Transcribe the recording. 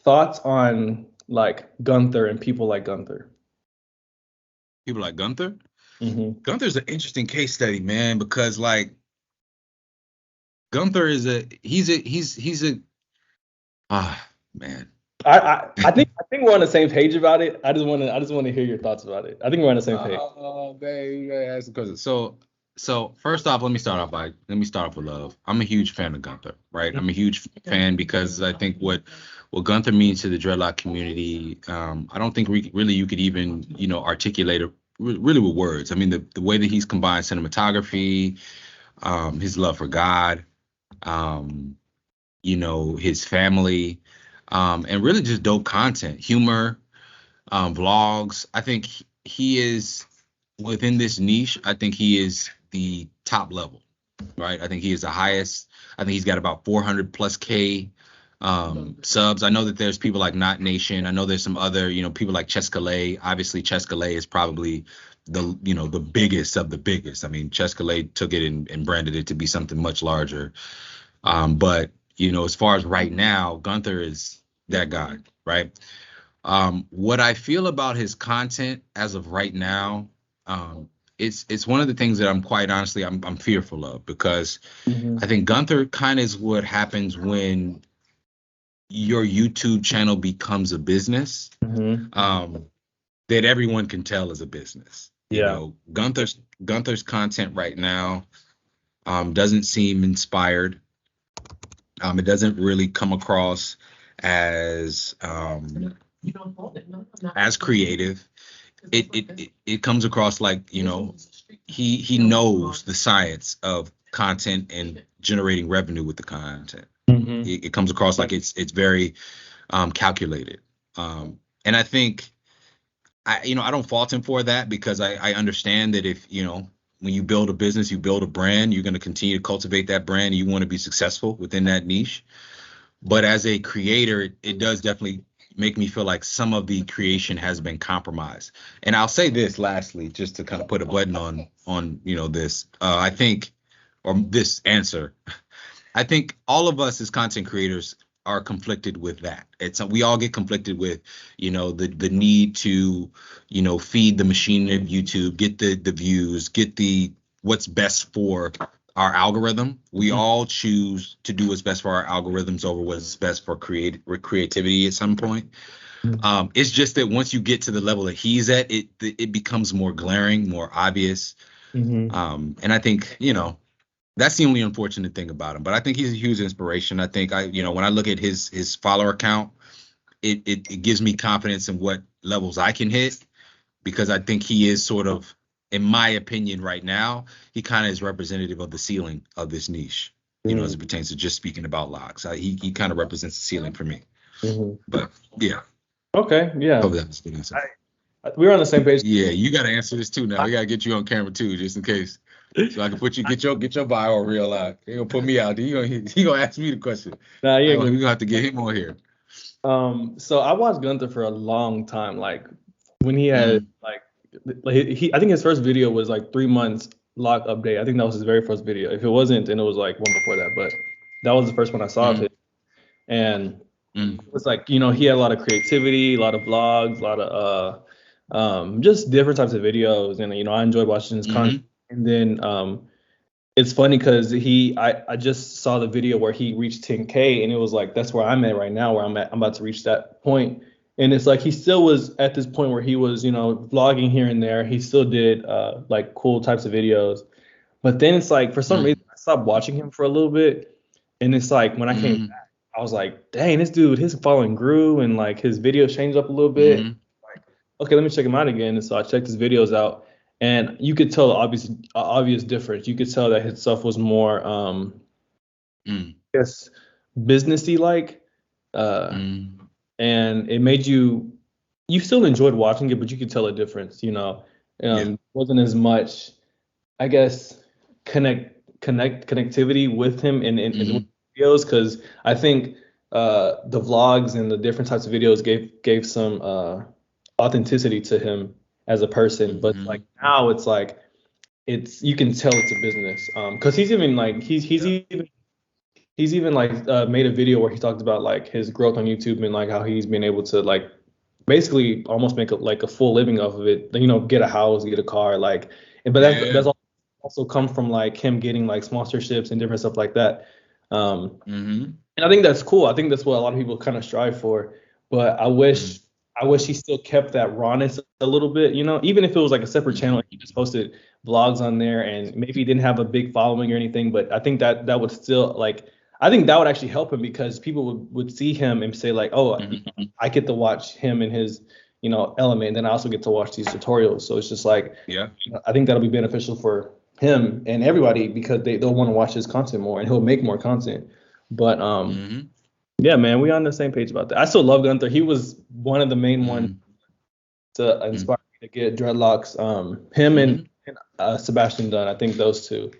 thoughts on like Gunther and people like Gunther. People like Gunther. Hmm. Gunther's an interesting case study, man, because like Gunther is he's a man. I think we're on the same page about it. I just want to hear your thoughts about it. I think we're on the same page. Oh, baby, you gotta ask the question. So first off, let me start off with love. I'm a huge fan of Gunther, right? I'm a huge fan because I think what Gunther means to the dreadlock community, I don't think really you could even articulate it really with words. I mean, the way that he's combined cinematography, his love for God, um, his family, and really just dope content, humor, vlogs. I think he is within this niche. I think he is the top level, right? I think he is the highest. I think he's got about 400 plus K subs. I know that there's people like Not Nation. I know there's some other, people like Chescalay. Obviously, Chescalay is probably the biggest of the biggest. I mean, Chescalay took it and branded it to be something much larger. But as far as right now, Gunther is that guy, right? What I feel about his content as of right now, it's one of the things that I'm quite honestly I'm fearful of, because Hmm. I think Gunther kind of is what happens when your YouTube channel becomes a business, Hmm. that everyone can tell is a business. Yeah. Gunther's content right now doesn't seem inspired. It doesn't really come across as creative. It comes across like he knows the science of content and generating revenue with the content. Hmm. It comes across like it's very calculated. And I think I don't fault him for that, because I understand that if when you build a business, you build a brand, you're going to continue to cultivate that brand, and you want to be successful within that niche. But as a creator, it does definitely make me feel like some of the creation has been compromised. And I'll say this lastly, just to kind of put a button on this. I think, or this answer, I think all of us as content creators are conflicted with that. We all get conflicted with, the need to, feed the machine of YouTube, get the views, get the what's best for our algorithm. We all choose to do what's best for our algorithms over what's best for creativity at some point. It's just that once you get to the level that he's at, it becomes more glaring, more obvious. Hmm. And I think, that's the only unfortunate thing about him. But I think he's a huge inspiration. I think when I look at his follower count, it gives me confidence in what levels I can hit, because I think he is sort of, in my opinion, right now, he kind of is representative of the ceiling of this niche. As it pertains to just speaking about locks, he kind of represents the ceiling for me. Hmm. But yeah, Okay. Yeah. hope that was a good answer. We're on the same page. Yeah, you got to answer this too now. We got to get you on camera too, just in case. So I can get your bio real out. He gonna put me out. He gonna ask me the question. Nah, We you're good. gonna have to get him on here. So I watched Gunther for a long time. Like when he had Mm, I think his first video was like 3 months lock update. I think that was his very first video. If it wasn't, then it was like one before that. But that was the first one I saw of mm, his. And mm, it was like, he had a lot of creativity, a lot of vlogs, a lot of just different types of videos. And I enjoyed watching his content. mm, And then it's funny because I just saw the video where he reached 10K, and it was like that's where I'm at right now, where I'm at. I'm about to reach that point. And it's like he still was at this point where he was, vlogging here and there. He still did like cool types of videos. But then it's like for some mm, reason I stopped watching him for a little bit. And it's like when I came mm, back, I was like, dang, this dude, his following grew and like his videos changed up a little bit. mm, Like, okay, let me check him out again. And so I checked his videos out, and you could tell the obvious difference. You could tell that his stuff was more mm, yes, businessy like. Uh mm. and it made you still enjoyed watching it, but you could tell a difference, Yeah. wasn't as much, I guess, connectivity with him in Mm, videos, because I think the vlogs and the different types of videos gave some authenticity to him as a person. But like mm, now it's like you can tell it's a business, because he's even like he's yeah. even he's even like made a video where he talked about like his growth on YouTube and like how he's been able to like basically almost make like a full living off of it. You know, get a house, get a car, like. But Yeah. that's also come from like him getting like sponsorships and different stuff like that. Mm-hmm. And I think that's cool. I think that's what a lot of people kind of strive for. But I wish he still kept that rawness a little bit, you know, even if it was like a separate channel, he just posted vlogs on there and maybe he didn't have a big following or anything, but I think that would still like I think that would actually help him because people would see him and say like, oh, Mm-hmm. I get to watch him in his, you know, element, and then I also get to watch these tutorials. So it's just like Yeah. I think that'll be beneficial for him and everybody because they'll want to watch his content more and he'll make more content. But Mm-hmm. yeah, man, we on the same page about that. I still love Gunther. He was one of the main ones to inspire me to get dreadlocks. Him Mm-hmm. and Sebastian Dunn. I think those two.